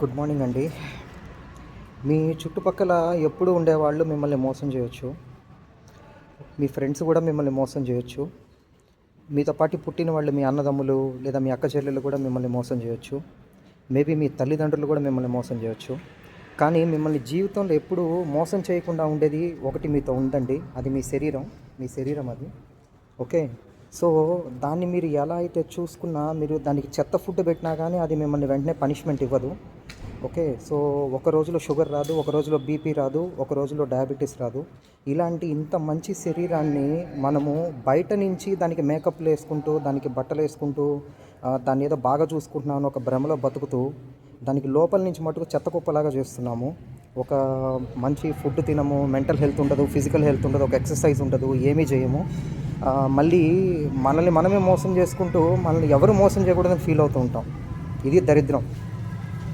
Good morning అండి. మీ చుట్టుపక్కల ఎప్పుడు ఉండేవాళ్ళు మిమ్మల్ని మోసం చేయొచ్చు. మీ ఫ్రెండ్స్ కూడా మిమ్మల్ని మోసం చేయొచ్చు. మీతో పాటు పుట్టిన వాళ్ళు మీ అన్నదమ్ములు లేదా మీ అక్క చెల్లెలు కూడా మిమ్మల్ని మోసం చేయొచ్చు. మేబీ మీ తల్లిదండ్రులు కూడా మిమ్మల్ని మోసం చేయొచ్చు. కానీ మిమ్మల్ని జీవితంలో ఎప్పుడూ మోసం చేయకుండా ఉండేది ఒకటి మీతో ఉందండి. అది మీ శరీరం అది. ఓకే. సో, దాన్ని మీరు ఎలా అయితే చూసుకున్నా, మీరు దానికి చెత్త ఫుడ్ పెట్టినా కానీ అది మిమ్మల్ని వెంటనే పనిష్మెంట్ ఇవ్వదు. ఓకే. సో, ఒక రోజులో షుగర్ రాదు, ఒక రోజులో బీపీ రాదు, ఒక రోజులో డయాబెటీస్ రాదు. ఇలాంటి ఇంత మంచి శరీరాన్ని మనము బయట నుంచి దానికి మేకప్‌లు ఏసుకుంటూ, దానికి బట్టలేసుకుంటూ, దాన్నేదో బాగా చూసుకుంటున్నామని ఒక భ్రమలో బతుకుతూ, దానికి లోపల నుంచి మటుకు చెత్త కుప్పలాగా చేస్తున్నాము. ఒక మంచి ఫుడ్ తినము, మెంటల్ హెల్త్ ఉండదు, ఫిజికల్ హెల్త్ ఉండదు, ఒక ఎక్సర్సైజ్ ఉండదు, ఏమీ చేయము. మళ్ళీ మనల్ని మనమే మోసం చేసుకుంటూ, మనల్ని ఎవరు మోసం చేయకూడదని ఫీల్ అవుతూ ఉంటాం. ఇది దరిద్రం.